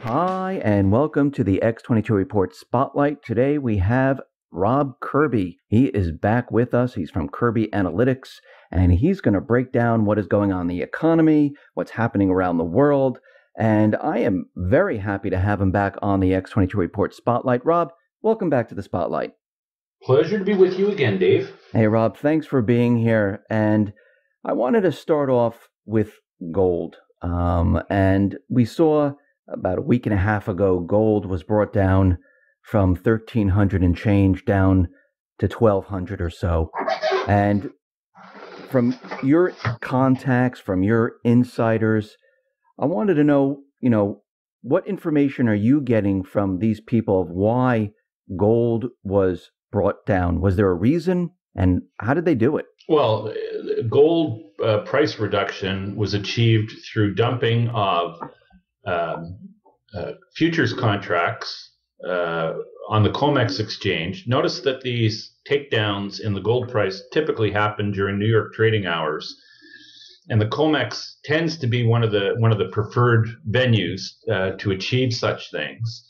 Hi, and welcome to the X22 Report Spotlight. Today we have Rob Kirby. He is back with us. He's from Kirby Analytics, and he's going to break down what is going on in the economy, what's happening around the world. And I am very happy to have him back on the X22 Report Spotlight. Rob, welcome back to the Spotlight. Pleasure to be with you again, Dave. Hey, Rob, thanks for being here. And I wanted to start off with gold. And we saw about a week and a half ago, gold was brought down from 1,300 and change down to 1,200 or so. And from your contacts, from your insiders, I wanted to know, what information are you getting from these people of why gold was brought down? Was there a reason, and how did they do it? Well, gold price reduction was achieved through dumping of futures contracts on the COMEX exchange. Notice that these takedowns in the gold price typically happen during New York trading hours, and the COMEX tends to be one of the preferred venues to achieve such things.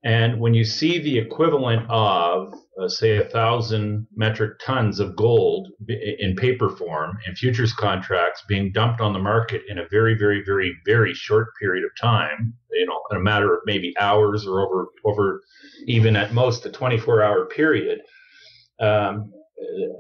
And when you see the equivalent of, say, 1,000 metric tons of gold in paper form and futures contracts being dumped on the market in a very, very, very, very short period of time, in a matter of maybe hours or over even at most a 24-hour period,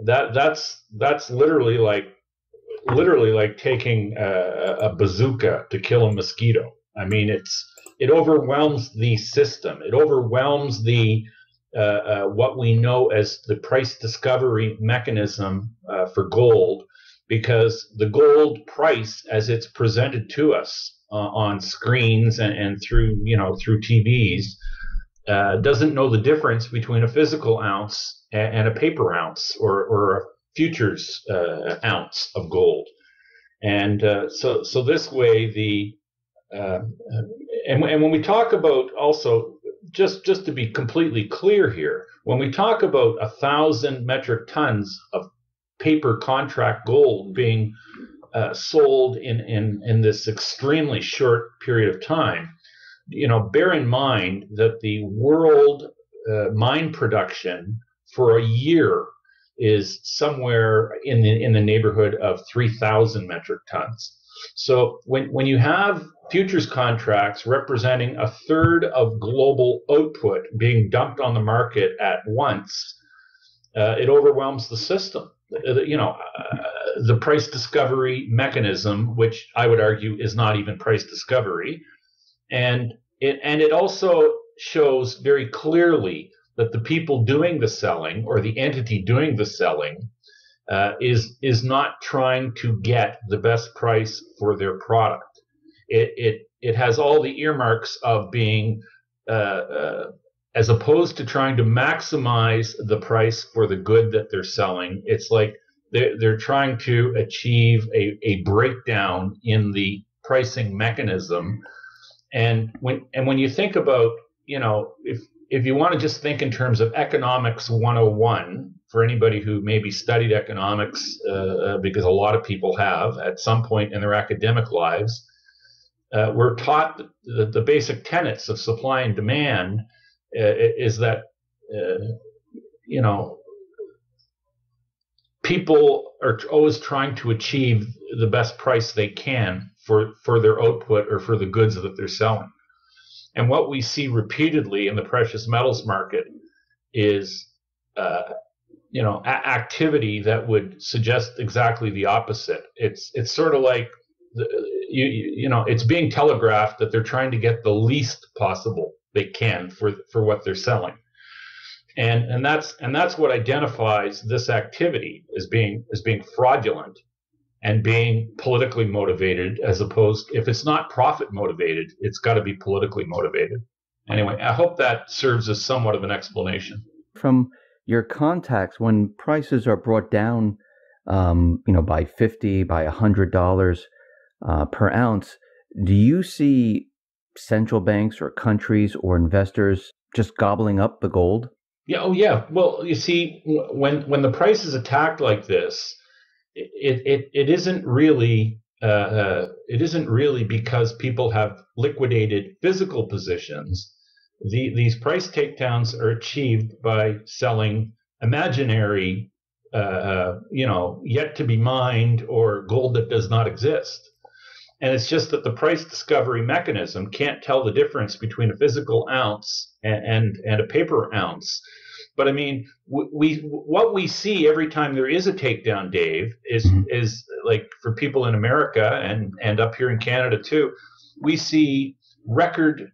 that's literally like taking a bazooka to kill a mosquito. I mean, it overwhelms the system. It overwhelms the what we know as the price discovery mechanism for gold, because the gold price, as it's presented to us on screens and through TVs, doesn't know the difference between a physical ounce and a paper ounce or a futures ounce of gold. And so this way and when we talk about, also, just to be completely clear here, when we talk about 1,000 metric tons of paper contract gold being sold in this extremely short period of time, bear in mind that the world mine production for a year is somewhere in the neighborhood of 3,000 metric tons. So when you have futures contracts representing a third of global output being dumped on the market at once, it overwhelms the system. The price discovery mechanism, which I would argue is not even price discovery, and it also shows very clearly that the people doing the selling, or the entity doing the selling, is not trying to get the best price for their product. It has all the earmarks of being, as opposed to trying to maximize the price for the good that they're selling, it's like they're trying to achieve a breakdown in the pricing mechanism. And when you think about, if you want to just think in terms of economics 101, for anybody who maybe studied economics, because a lot of people have at some point in their academic lives, we're taught the basic tenets of supply and demand is that, people are always trying to achieve the best price they can for their output or for the goods that they're selling. And what we see repeatedly in the precious metals market is, activity that would suggest exactly the opposite. It's sort of like, it's being telegraphed that they're trying to get the least possible they can for what they're selling. And that's what identifies this activity as being fraudulent and being politically motivated, as opposed, if it's not profit motivated, it's got to be politically motivated. Anyway, I hope that serves as somewhat of an explanation. From your contacts, when prices are brought down, by $50, by $100 per ounce, do you see central banks or countries or investors just gobbling up the gold? Yeah. Oh, yeah. Well, you see, when the price is attacked like this, it isn't really it isn't really because people have liquidated physical positions. These price takedowns are achieved by selling imaginary, yet to be mined or gold that does not exist. And it's just that the price discovery mechanism can't tell the difference between a physical ounce and a paper ounce. But I mean, what we see every time there is a takedown, Dave, is like for people in America and up here in Canada too, we see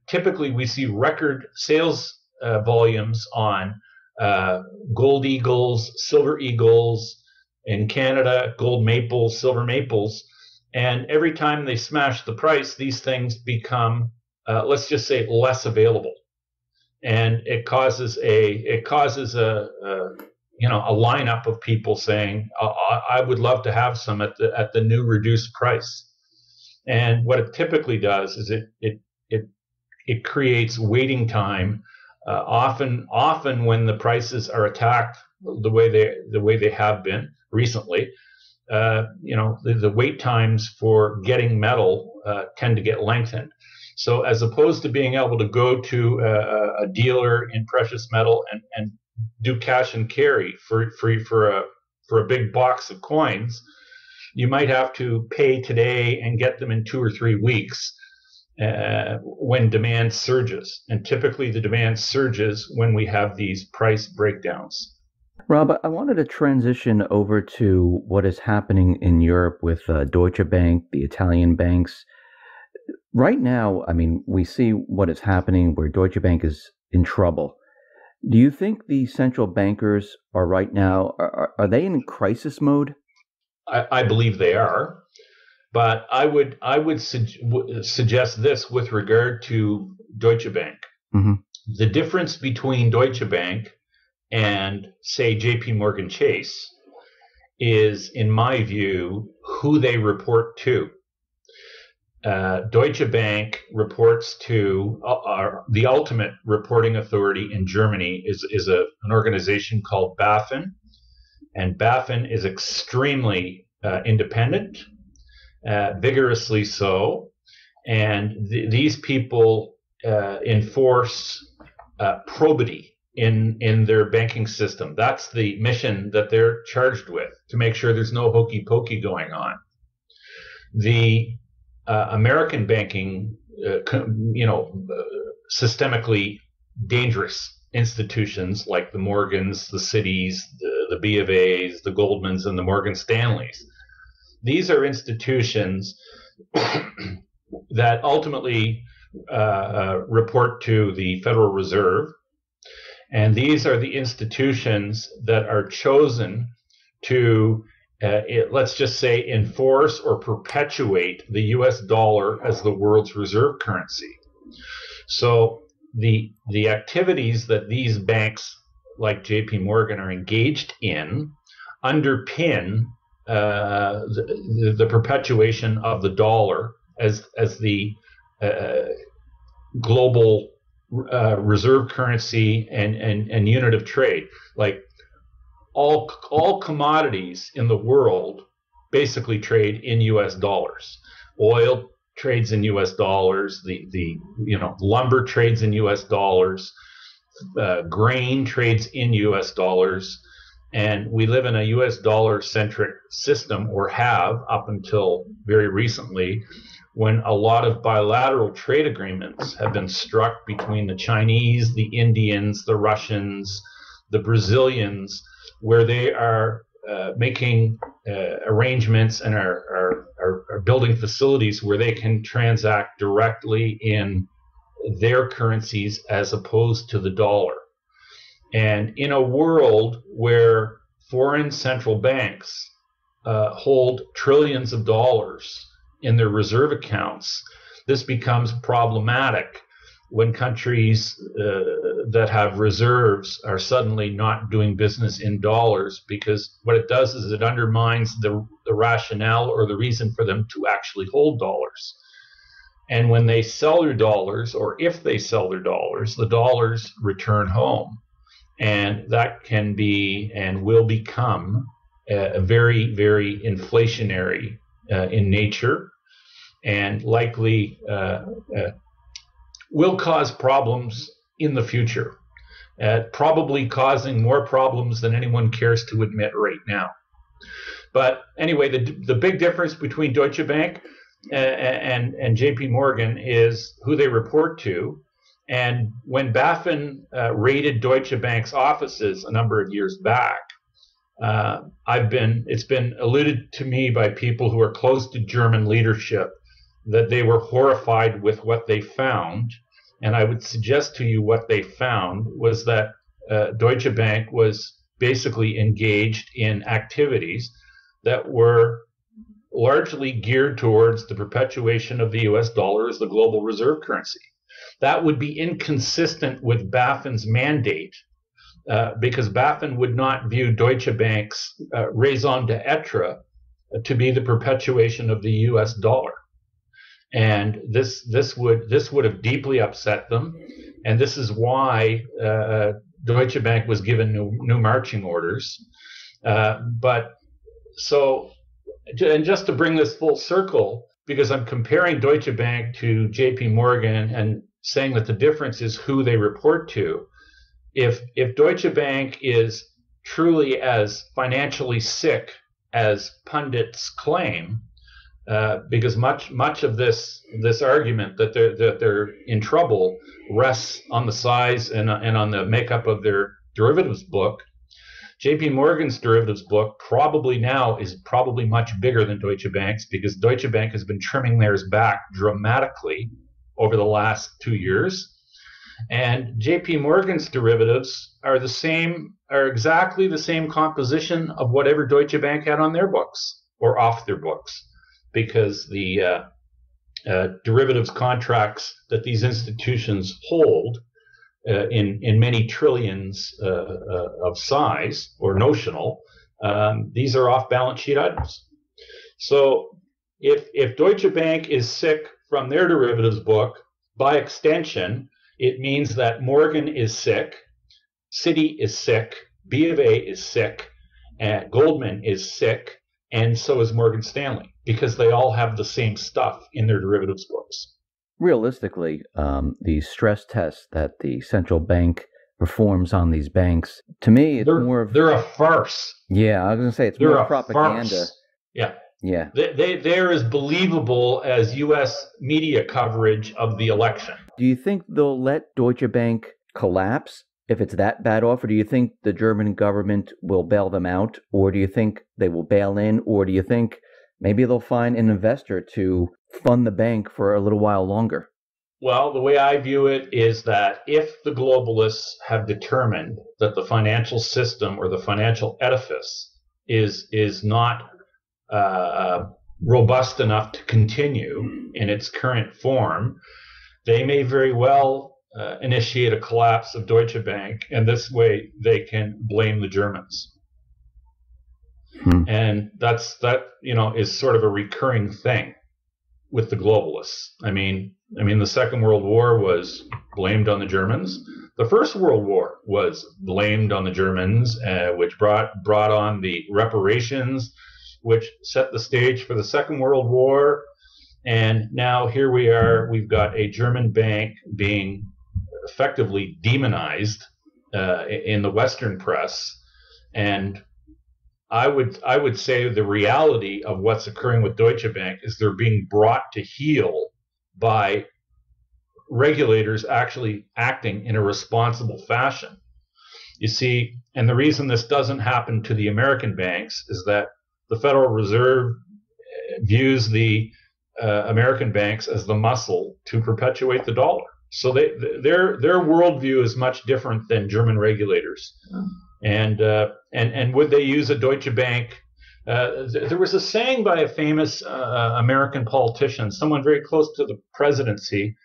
typically we see record sales volumes on gold eagles, silver eagles, in Canada, gold maples, silver maples. And every time they smash the price, these things become, let's just say, less available. And it causes a lineup of people saying, I would love to have some at the new reduced price. And what it typically does is it creates waiting time. Often when the prices are attacked the way they have been recently, the wait times for getting metal tend to get lengthened. So as opposed to being able to go to a dealer in precious metal and do cash and carry for a big box of coins, you might have to pay today and get them in 2 or 3 weeks when demand surges. And typically the demand surges when we have these price breakdowns. Rob, I wanted to transition over to what is happening in Europe with Deutsche Bank, the Italian banks. Right now, I mean, we see what is happening where Deutsche Bank is in trouble. Do you think the central bankers are right now, are they in crisis mode? I believe they are. But I would suggest this with regard to Deutsche Bank. Mm-hmm. The difference between Deutsche Bank and, say, JP Morgan Chase is, in my view, who they report to. Deutsche Bank reports to the ultimate reporting authority in Germany is an organization called BaFin, and BaFin is extremely independent, vigorously so, and these people enforce probity in their banking system. That's the mission that they're charged with, to make sure there's no hokey pokey going on. The American banking, systemically dangerous institutions like the Morgans, the Citis, the B of A's, the Goldmans, and the Morgan Stanleys. These are institutions that ultimately report to the Federal Reserve, and these are the institutions that are chosen to let's just say enforce or perpetuate the US dollar as the world's reserve currency. So the activities that these banks like JP Morgan are engaged in underpin the perpetuation of the dollar as the global reserve currency and unit of trade. Like all commodities in the world basically trade in US dollars. Oil trades in US dollars, the lumber trades in US dollars, grain trades in US dollars, and we live in a US dollar centric system, or have up until very recently, when a lot of bilateral trade agreements have been struck between the Chinese, the Indians, the Russians, the Brazilians, where they are making arrangements and are building facilities where they can transact directly in their currencies as opposed to the dollar. And in a world where foreign central banks hold trillions of dollars in their reserve accounts, this becomes problematic when countries that have reserves are suddenly not doing business in dollars, because what it does is it undermines the rationale or the reason for them to actually hold dollars. And when they sell their dollars, or if they sell their dollars, the dollars return home. And that can be and will become a very, very inflationary in nature and likely will cause problems in the future, probably causing more problems than anyone cares to admit right now. But anyway, the big difference between Deutsche Bank and JP Morgan is who they report to. And when BaFin raided Deutsche Bank's offices a number of years back, it's been alluded to me by people who are close to German leadership that they were horrified with what they found. And I would suggest to you what they found was that Deutsche Bank was basically engaged in activities that were largely geared towards the perpetuation of the US dollar as the global reserve currency. That would be inconsistent with BaFin's mandate because BaFin would not view Deutsche Bank's raison d'etre to be the perpetuation of the US dollar. And this would have deeply upset them. And this is why Deutsche Bank was given new marching orders. And just to bring this full circle, because I'm comparing Deutsche Bank to JP Morgan and saying that the difference is who they report to. If Deutsche Bank is truly as financially sick as pundits claim, because much of this argument that they're in trouble rests on the size and on the makeup of their derivatives book. JP Morgan's derivatives book probably much bigger than Deutsche Bank's, because Deutsche Bank has been trimming theirs back dramatically over the last 2 years. And JP Morgan's derivatives are exactly the same composition of whatever Deutsche Bank had on their books or off their books, because the derivatives contracts that these institutions hold in many trillions of size or notional, these are off-balance sheet items. So if Deutsche Bank is sick from their derivatives book, by extension, it means that Morgan is sick, Citi is sick, B of A is sick, and Goldman is sick, and so is Morgan Stanley, because they all have the same stuff in their derivatives books. Realistically, the stress tests that the central bank performs on these banks, to me, they're a farce. Yeah, I was going to say they're more propaganda. Farce. Yeah. Yeah. They're as believable as U.S. media coverage of the election. Do you think they'll let Deutsche Bank collapse if it's that bad off, or do you think the German government will bail them out, or do you think they will bail in, or do you think maybe they'll find an investor to fund the bank for a little while longer? Well, the way I view it is that if the globalists have determined that the financial system or the financial edifice is not robust enough to continue in its current form, they may very well initiate a collapse of Deutsche Bank, and this way they can blame the Germans. And that is sort of a recurring thing with the globalists. I mean, the Second World War was blamed on the Germans. The First World War was blamed on the Germans, which brought on the reparations, which set the stage for the Second World War. And now here we are, we've got a German bank being effectively demonized in the Western press. And I would say the reality of what's occurring with Deutsche Bank is they're being brought to heel by regulators actually acting in a responsible fashion. You see, and the reason this doesn't happen to the American banks is that the Federal Reserve views the American banks as the muscle to perpetuate the dollar. So their worldview is much different than German regulators. And would they use a Deutsche Bank? There was a saying by a famous American politician, someone very close to the presidency,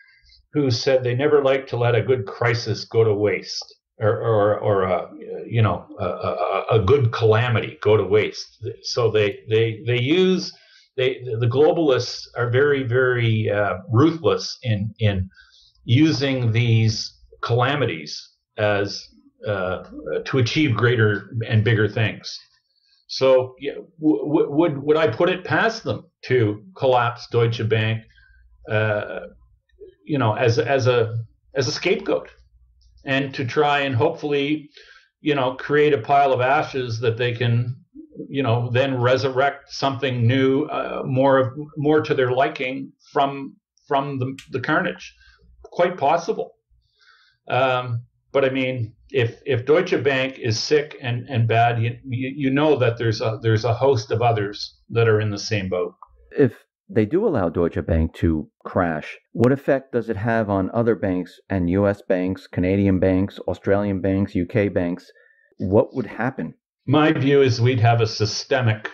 who said they never like to let a good crisis go to waste, or a good calamity go to waste. So the globalists are very, very ruthless in using these calamities as to achieve greater and bigger things. So would I put it past them to collapse Deutsche Bank, as a scapegoat, and to try and hopefully, create a pile of ashes that they can, then resurrect something new, more to their liking from the carnage. Quite possible. But I mean, if Deutsche Bank is sick and bad, you know that there's a host of others that are in the same boat. If they do allow Deutsche Bank to crash, what effect does it have on other banks and U.S. banks, Canadian banks, Australian banks, UK banks? What would happen? My view is we'd have a systemic.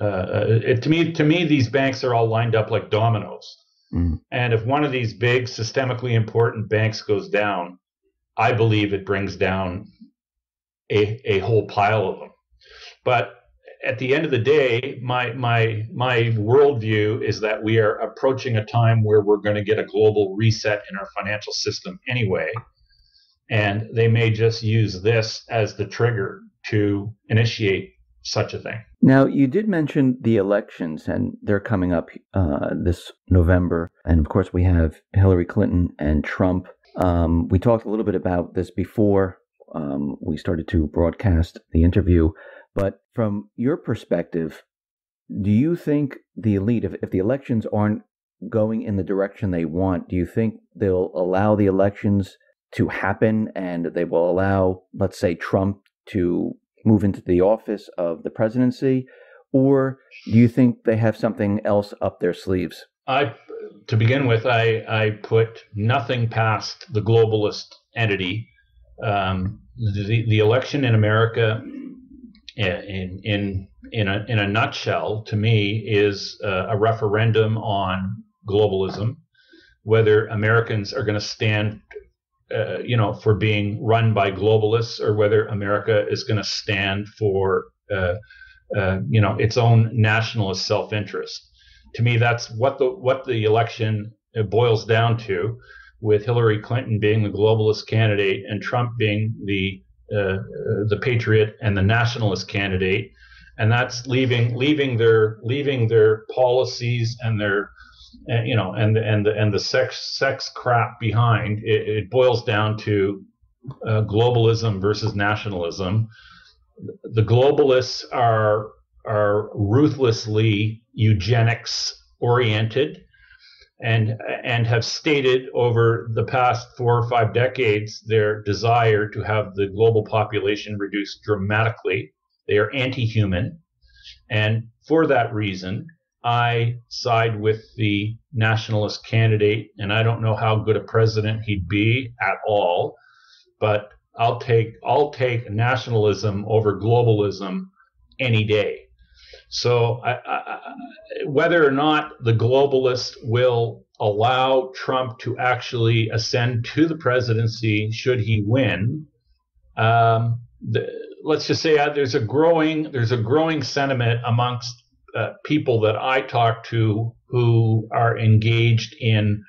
To me, these banks are all lined up like dominoes. Mm. And if one of these big, systemically important banks goes down, I believe it brings down a whole pile of them. But at the end of the day, my worldview is that we are approaching a time where we're going to get a global reset in our financial system anyway. And they may just use this as the trigger to initiate such a thing. Now, you did mention the elections, and they're coming up this November. And of course, we have Hillary Clinton and Trump. We talked a little bit about this before we started to broadcast the interview. But from your perspective, do you think the elite, if the elections aren't going in the direction they want, do you think they'll allow the elections to happen and they will allow, let's say, Trump to move into the office of the presidency? Or do you think they have something else up their sleeves? To begin with, I put nothing past the globalist entity. The election in America, in a nutshell, to me, is a referendum on globalism, whether Americans are going to stand, for being run by globalists, or whether America is going to stand for, its own nationalist self-interest. To me, that's what the election boils down to, with Hillary Clinton being the globalist candidate and Trump being the patriot and the nationalist candidate, and that's leaving their policies and their and the sex crap behind. It boils down to globalism versus nationalism. The globalists are ruthlessly eugenics oriented, and have stated over the past 4 or 5 decades their desire to have the global population reduced dramatically. They are anti-human, and for that reason, I side with the nationalist candidate, and I don't know how good a president he'd be at all, but I'll take nationalism over globalism any day. So whether or not the globalists will allow Trump to actually ascend to the presidency should he win, let's just say there's a growing sentiment amongst people that I talk to who are engaged in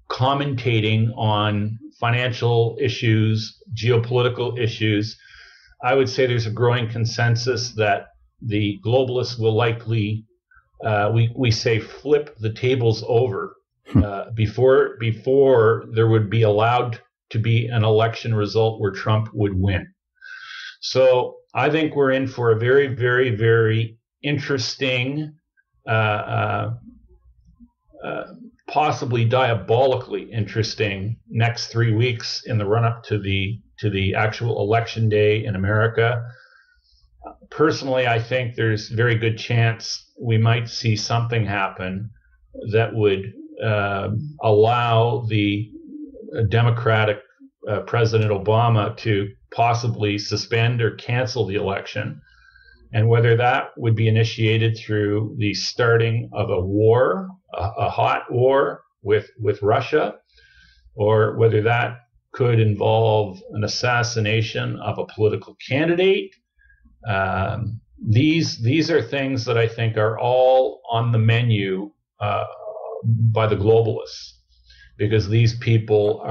commentating on financial issues, geopolitical issues. I would say there's a growing consensus that the globalists will likely, we say, flip the tables over before there would be allowed to be an election result where Trump would win. So I think we're in for a very, very, very interesting, possibly diabolically interesting next 3 weeks in the run-up to the actual election day in America. Personally, I think there's very good chance we might see something happen that would allow the Democratic President Obama to possibly suspend or cancel the election. And whether that would be initiated through the starting of a war, a hot war with Russia, or whether that could involve an assassination of a political candidate. These are things that I think are all on the menu by the globalists, because these people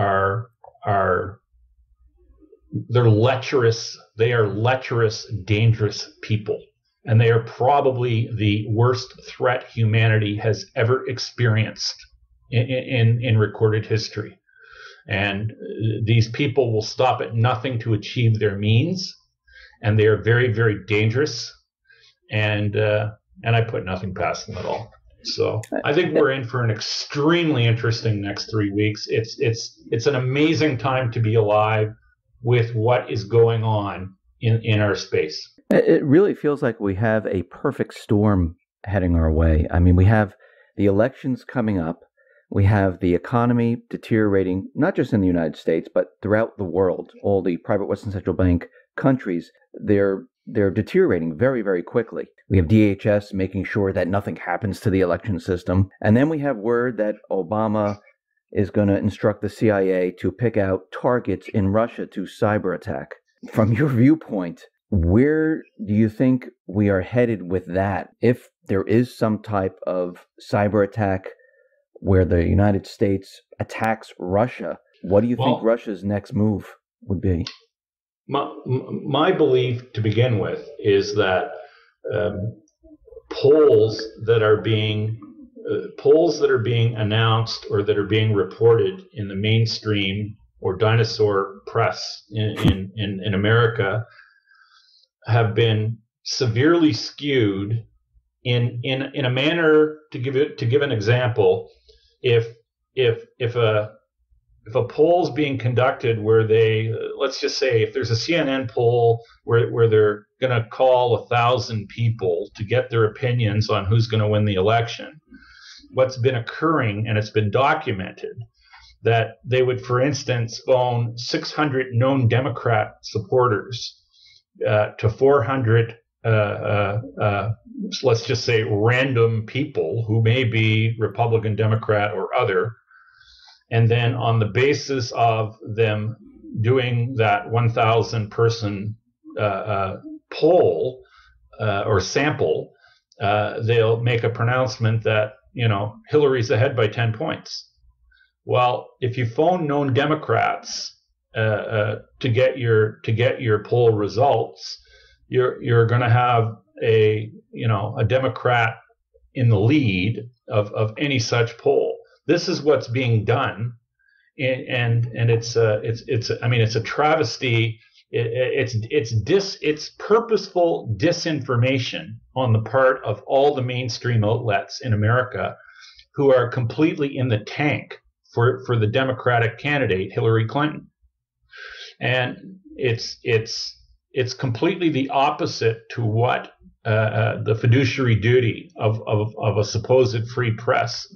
they're lecherous. They are lecherous, dangerous people, and they are probably the worst threat humanity has ever experienced in recorded history. And these people will stop at nothing to achieve their means, and they are very, very dangerous. And I put nothing past them at all. So I think we're in for an extremely interesting next 3 weeks. It's an amazing time to be alive with what is going on in our space. It really feels like we have a perfect storm heading our way. I mean, we have the elections coming up. We have the economy deteriorating, not just in the United States, but throughout the world. All the private Western Central Bank countries, they're deteriorating very, very quickly. We have DHS making sure that nothing happens to the election system. And then we have word that Obama is going to instruct the CIA to pick out targets in Russia to cyber attack. From your viewpoint, where do you think we are headed with that? If there is some type of cyber attack where the United States attacks Russia, what do you think Russia's next move would be? My belief to begin with is that polls that are being announced or that are being reported in the mainstream or dinosaur press in America have been severely skewed in a manner. To give an example, if a poll is being conducted where they, let's just say, if there's a CNN poll where they're going to call 1,000 people to get their opinions on who's going to win the election, what's been occurring, and it's been documented, that they would, for instance, phone 600 known Democrat supporters to 400, let's just say, random people who may be Republican, Democrat, or other. And then on the basis of them doing that 1,000 person poll or sample, they'll make a pronouncement that, Hillary's ahead by 10 points. Well, if you phone known Democrats to get your poll results, you're going to have a Democrat in the lead of any such poll. This is what's being done, and it's a travesty. It's purposeful disinformation on the part of all the mainstream outlets in America, who are completely in the tank for the Democratic candidate Hillary Clinton, and it's completely the opposite to what the fiduciary duty of a supposed free press.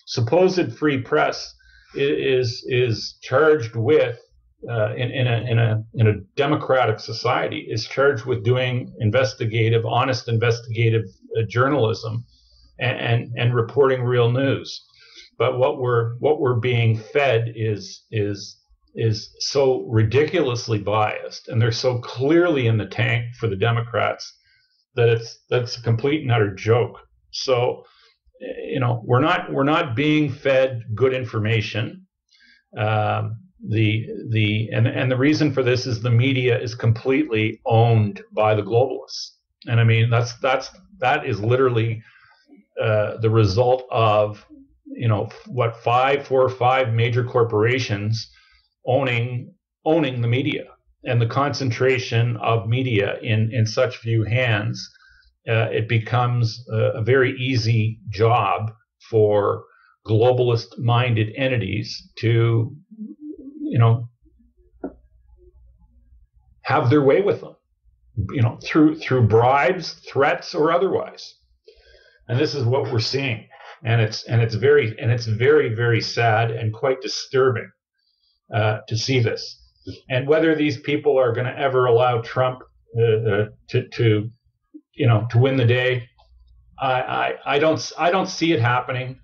Supposed free press is charged with in a democratic society is charged with doing honest investigative journalism and reporting real news. But what we're being fed is so ridiculously biased, and they're so clearly in the tank for the Democrats that that's a complete and utter joke. So, we're not being fed good information. The reason for this is the media is completely owned by the globalists, and I mean that is literally the result of 4 or 5 major corporations owning the media, and the concentration of media in such few hands. It becomes a very easy job for globalist-minded entities to, have their way with them, through bribes, threats, or otherwise. And this is what we're seeing, and it's very, very sad and quite disturbing to see this. And whether these people are going to ever allow Trump to win the day, I don't see it happening.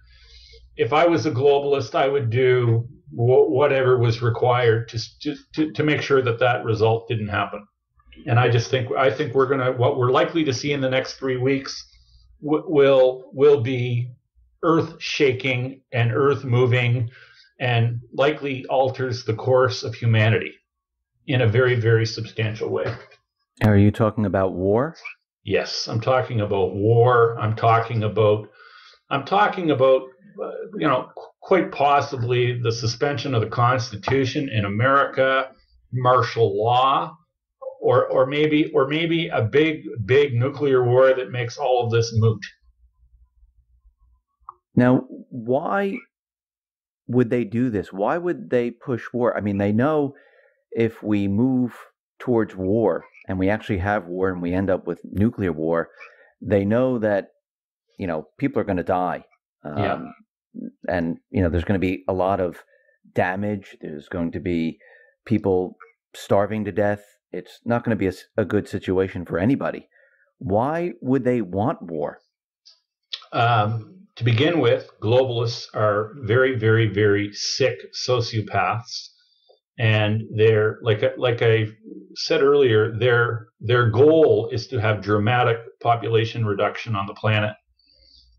If I was a globalist, I would do whatever was required to make sure that result didn't happen. And I think what we're likely to see in the next 3 weeks will be earth shaking and earth moving, and likely alters the course of humanity in a very, very substantial way. Are you talking about war? Yes, I'm talking about war. I'm talking about, you know, quite possibly the suspension of the Constitution in America, martial law, or maybe a big nuclear war that makes all of this moot. Now, why would they do this? Why would they push war? I mean, they know if we move towards war and we actually have war and we end up with nuclear war, they know that, you know, people are going to die. Yeah. And, you know, there's going to be a lot of damage. There's going to be people starving to death. It's not going to be a good situation for anybody. Why would they want war? To begin with, globalists are very, very, very sick sociopaths, and they're like I said earlier, their goal is to have dramatic population reduction on the planet.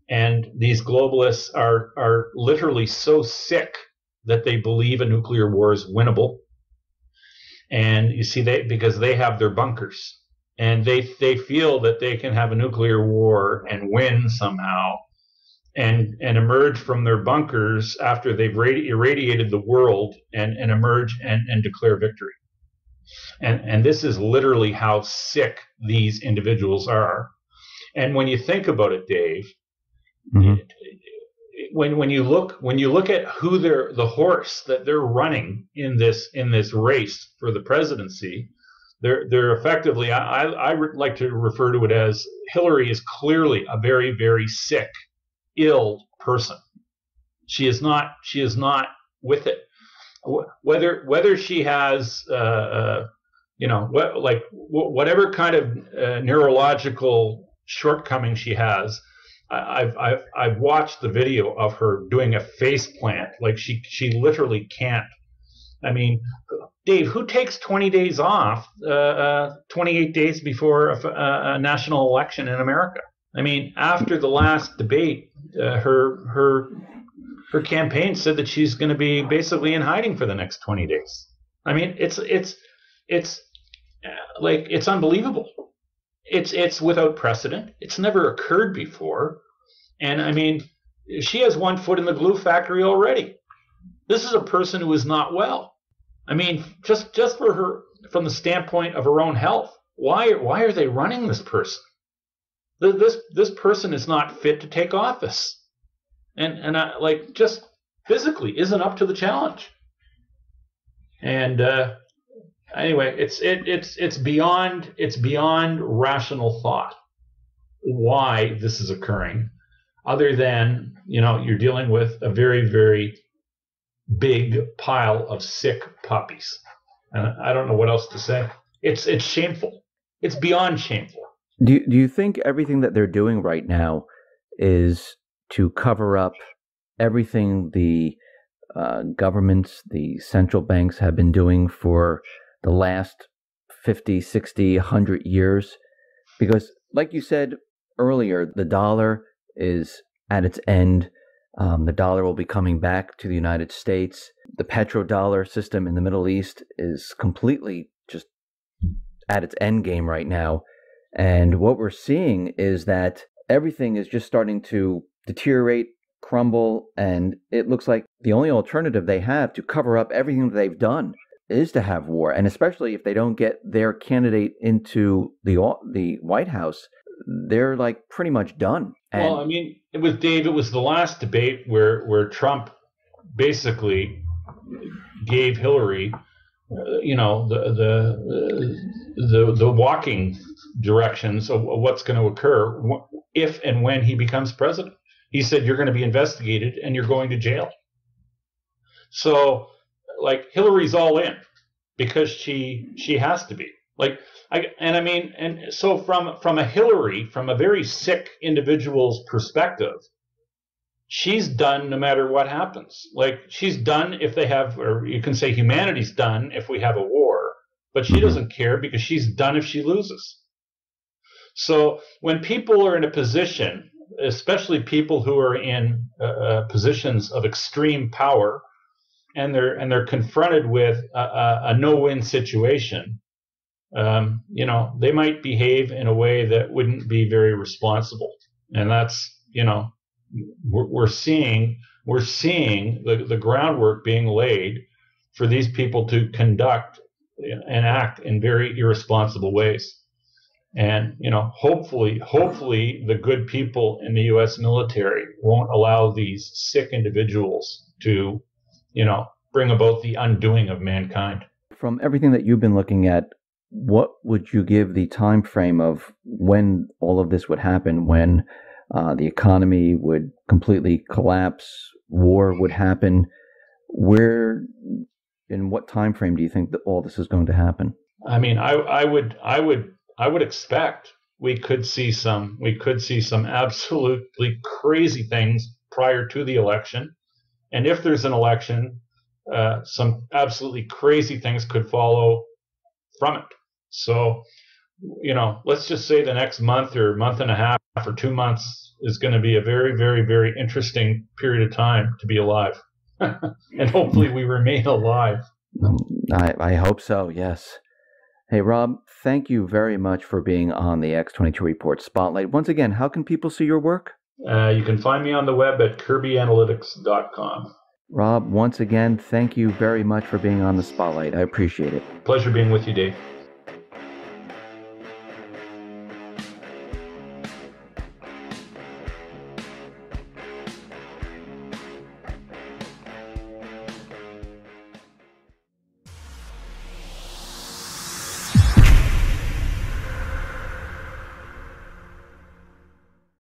And these globalists are literally so sick that they believe a nuclear war is winnable. And you see, because they have their bunkers, and they feel that they can have a nuclear war and win somehow, and emerge from their bunkers after they've irradiated the world, and emerge and declare victory. And this is literally how sick these individuals are. And when you think about it, Dave, Mm-hmm. when you look at who the horse that they're running in this race for the presidency, they're effectively, I like to refer to it as, Hillary is clearly a very, very sick, ill person. She is not with it. Whether she has whatever kind of neurological shortcoming she has. I've watched the video of her doing a face plant. Like she literally can't. I mean, Dave, who takes 20 days off, 28 days before a national election in America? I mean, after the last debate, her campaign said that she's going to be basically in hiding for the next 20 days. I mean, it's unbelievable. It's without precedent. It's never occurred before. And I mean, she has one foot in the glue factory already. This is a person who is not well. I mean, just for her, from the standpoint of her own health, why are they running this person? This person is not fit to take office, and just physically isn't up to the challenge. And anyway, it's beyond rational thought why this is occurring, other than, you know, you're dealing with a very, very big pile of sick puppies. And I don't know what else to say. It's shameful. It's beyond shameful. Do you think everything that they're doing right now is to cover up everything the governments, the central banks have been doing for the last 50, 60, 100 years? Because like you said earlier, the dollar is at its end. The dollar will be coming back to the United States. The petrodollar system in the Middle East is completely just at its end game right now. And what we're seeing is that everything is just starting to deteriorate, crumble, and it looks like the only alternative they have to cover up everything that they've done is to have war. And especially if they don't get their candidate into the White House, they're like pretty much done. And well, I mean, it was the last debate where Trump basically gave Hillary, the walking directions of what's going to occur if and when he becomes president. He said, you're going to be investigated and you're going to jail. So, like, Hillary's all in because she has to be. So from a Hillary, from a very sick individual's perspective, she's done no matter what happens. Like, she's done if they have, or you can say humanity's done if we have a war, but she doesn't care because she's done if she loses. So when people are in a position, especially people who are in positions of extreme power, and they're confronted with a no-win situation, they might behave in a way that wouldn't be very responsible. And that's, we're seeing the groundwork being laid for these people to conduct and act in very irresponsible ways. And, hopefully the good people in the U.S. military won't allow these sick individuals to, bring about the undoing of mankind. From everything that you've been looking at, what would you give the time frame of when all of this would happen, when the economy would completely collapse, war would happen? Where, in what time frame do you think that all this is going to happen? I mean, I would expect we could see some absolutely crazy things prior to the election, and if there's an election, some absolutely crazy things could follow from it. So, let's just say the next month or month and a half or 2 months is going to be a very, very, very interesting period of time to be alive. And hopefully we remain alive. I hope so, yes. Hey, Rob, thank you very much for being on the X22 Report Spotlight. Once again, how can people see your work? You can find me on the web at Kirbyanalytics.com. Rob, once again, thank you very much for being on the Spotlight. I appreciate it. Pleasure being with you, Dave.